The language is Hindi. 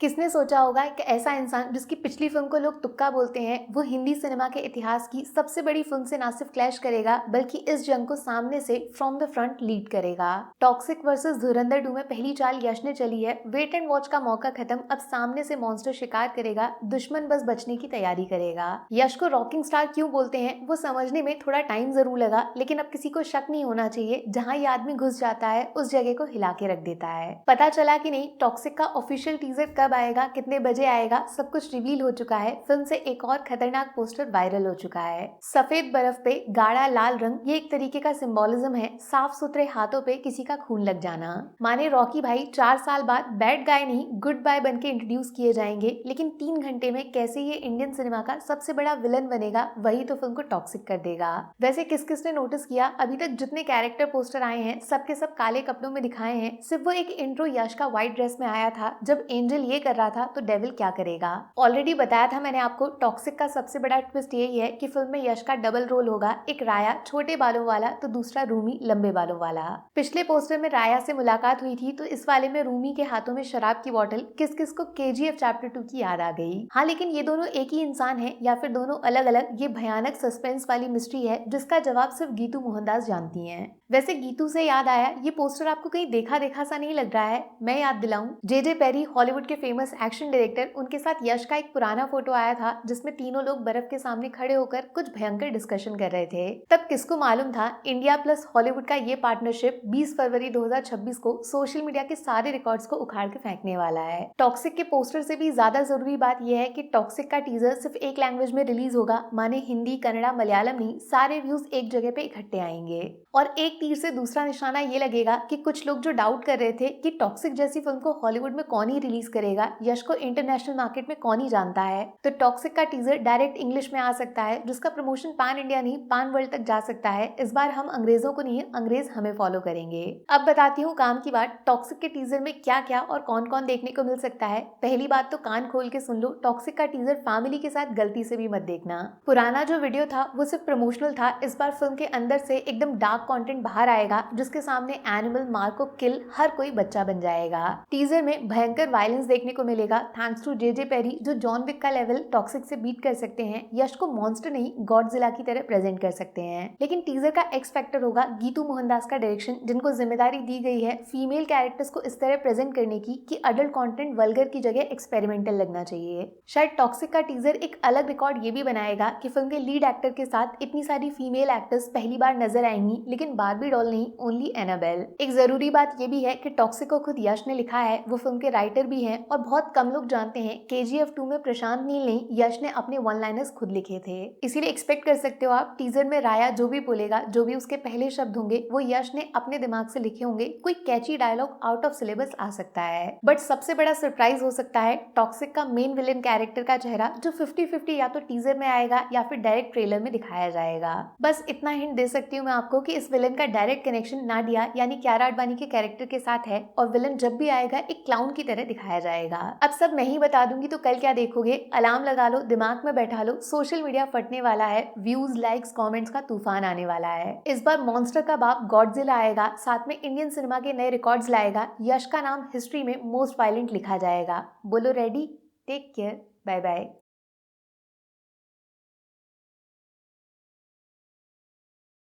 किसने सोचा होगा कि ऐसा इंसान जिसकी पिछली फिल्म को लोग तुक्का बोलते हैं, वो हिंदी सिनेमा के इतिहास की सबसे बड़ी फिल्म से ना सिर्फ क्लैश करेगा बल्कि इस जंग को सामने से फ्रॉम द फ्रंट लीड करेगा। टॉक्सिक वर्सेस धुरंधर 2 में पहली चाल यश ने चली है। वेट एंड वॉच का मौका खत्म, अब सामने से मॉन्स्टर शिकार करेगा, दुश्मन बस बचने की तैयारी करेगा। यश को रॉकिंग स्टार क्यों बोलते हैं वो समझने में थोड़ा टाइम जरूर लगा, लेकिन अब किसी को शक नहीं होना चाहिए, जहाँ ये आदमी घुस जाता है उस जगह को हिला के रख देता है। पता चला कि नहीं, टॉक्सिक का ऑफिशियल टीजर कब आएगा, कितने बजे आएगा, सब कुछ रिवील हो चुका है। फिल्म से एक और खतरनाक पोस्टर वायरल हो चुका है। सफेद बर्फ पे गाढ़ा लाल रंग, ये एक तरीके का सिंबोलिज्म है। साफ सुथरे हाथों पे किसी का खून लग जाना। माने रॉकी भाई 4 साल बाद बैड गाय नहीं गुड बाय बन के इंट्रोड्यूस किए जाएंगे, लेकिन 3 घंटे में कैसे ये इंडियन सिनेमा का सबसे बड़ा विलन बनेगा, वही तो फिल्म को टॉक्सिक कर देगा। वैसे किस किस ने नोटिस किया, अभी तक जितने कैरेक्टर पोस्टर आए हैं सबके सब काले कपड़ों में दिखाए हैं। सिर्फ वो एक इंट्रो यश का व्हाइट ड्रेस में आया था। जब एंजल ये कर रहा था तो डेविल क्या करेगा। ऑलरेडी बताया था मैंने आपको, टॉक्सिक का सबसे बड़ा ट्विस्ट यही है कि फिल्म में यश का डबल रोल होगा, एक राया छोटे बालों वाला तो दूसरा रूमी लंबे बालों वाला। पिछले पोस्टर में राया से मुलाकात हुई थी, तो इस वाले में रूमी के हाथों में शराब की बोतल। किस किस को केजीएफ चैप्टर 2 की याद आ गई। हाँ, लेकिन ये दोनों एक ही इंसान है या फिर दोनों अलग अलग, ये भयानक सस्पेंस वाली मिस्ट्री है जिसका जवाब सिर्फ गीतू मोहनदास जानती हैं। वैसे गीतू से याद आया, ये पोस्टर आपको कहीं देखा देखा सा नहीं लग रहा है? मैं याद दिलाऊं, जे पेरी हॉलीवुड के फेमस एक्शन डायरेक्टर, उनके साथ यश का एक पुराना फोटो आया था जिसमें तीनों लोग बर्फ के सामने खड़े होकर कुछ भयंकर डिस्कशन कर रहे थे। तब किसको मालूम था इंडिया प्लस हॉलीवुड का ये पार्टनरशिप 20 फरवरी 2026 को सोशल मीडिया के सारे रिकॉर्ड्स को उखाड़ के फेंकने वाला है। टॉक्सिक के पोस्टर से भी ज्यादा जरूरी बात यह है कि टॉक्सिक का टीजर सिर्फ एक लैंग्वेज में रिलीज होगा, माने हिंदी कन्नड़ा मलयालम नहीं, सारे व्यूज एक जगह पे इकट्ठे आएंगे। और एक तीर से दूसरा निशाना ये लगेगा कि कुछ लोग जो डाउट कर रहे थे कि टॉक्सिक जैसी फिल्म को हॉलीवुड में कौन ही रिलीज करेगा, यश को इंटरनेशनल मार्केट में कौन ही जानता है, तो टॉक्सिक का टीजर डायरेक्ट इंग्लिश में आ सकता है, जिसका प्रमोशन पैन इंडिया नहीं पैन वर्ल्ड तक जा सकता है। इस बार हम अंग्रेजों को नहीं, अंग्रेज हमें फॉलो करेंगे। अब बताती हूँ काम की बात, टॉक्सिक के टीजर में क्या क्या और कौन कौन देखने को मिल सकता है। पहली बात तो कान खोल के सुन लो, टॉक्सिक का टीजर फैमिली के साथ गलती से भी मत देखना। पुराना जो वीडियो था वो सिर्फ प्रमोशनल था, इस बार फिल्म के अंदर से एकदम डार्क कंटेंट बाहर आएगा, जिसके सामने एनिमल मार्को किल हर कोई बच्चा बन जाएगा। टीजर में भयंकर वायलेंस देखने को मिलेगा, थैंक्स टू जे पेरी, जो जॉन विक का लेवल टॉक्सिक से बीट कर सकते हैं। यश को मॉन्स्टर नहीं गॉडजिला की तरह प्रेजेंट कर सकते हैं। लेकिन टीजर का एक्स फैक्टर होगा गीतू मोहनदास का डायरेक्शन, जिनको जिम्मेदारी दी गई है फीमेल कैरेक्टर्स को इस तरह प्रेजेंट करने की कि अडल्ट कंटेंट वल्गर की जगह एक्सपेरिमेंटल लगना चाहिए। शायद टॉक्सिक का टीजर एक अलग रिकॉर्ड ये भी बनाएगा कि फिल्म के लीड एक्टर के साथ इतनी सारी फीमेल एक्टर्स पहली बार नजर आएंगी, लेकिन बार्बी डॉल नहीं, ओनली एनाबेल। एक जरूरी बात ये भी है कि टॉक्सिक को खुद यश ने लिखा है, वो फिल्म के राइटर भी हैं और बहुत कम लोग जानते हैं केजीएफ 2 में प्रशांत नील नहीं, यश ने अपने वन लाइनर्स खुद लिखे थे। इसीलिए एक्सपेक्ट कर सकते हो आप, टीजर में राया जो भी बोलेगा, जो भी उसके पहले शब्द होंगे, वो यश ने अपने दिमाग से लिखे होंगे। कोई कैची डायलॉग आउट ऑफ सिलेबस आ सकता है। बट सबसे बड़ा सरप्राइज हो सकता है टॉक्सिक का मेन विलेन कैरेक्टर का चेहरा, जो 50-50 या तो टीजर में आएगा या फिर डायरेक्ट ट्रेलर में दिखाया जाएगा। बस इतना हिंट दे सकती हूँ मैं आपको कि इस विलेन का डायरेक्ट कनेक्शन नाडिया यानी कियारा आडवाणी के कैरेक्टर के साथ है, और विलन जब भी आएगा एक क्लाउन की तरह दिखाया जाएगा। अब सब मैं ही बता दूंगी तो कल क्या देखोगे, अलार्म लगा लो, दिमाग में बैठा लो, सोशल मीडिया फटने वाला है, व्यूज लाइक्स कमेंट्स का तूफान आने वाला है। इस बार मॉन्स्टर का बाप गॉडजिला आएगा, साथ में इंडियन सिनेमा के नए रिकॉर्ड्स लाएगा, यश का नाम हिस्ट्री में मोस्ट वायलेंट लिखा जाएगा। बोलो ready, take care, bye bye.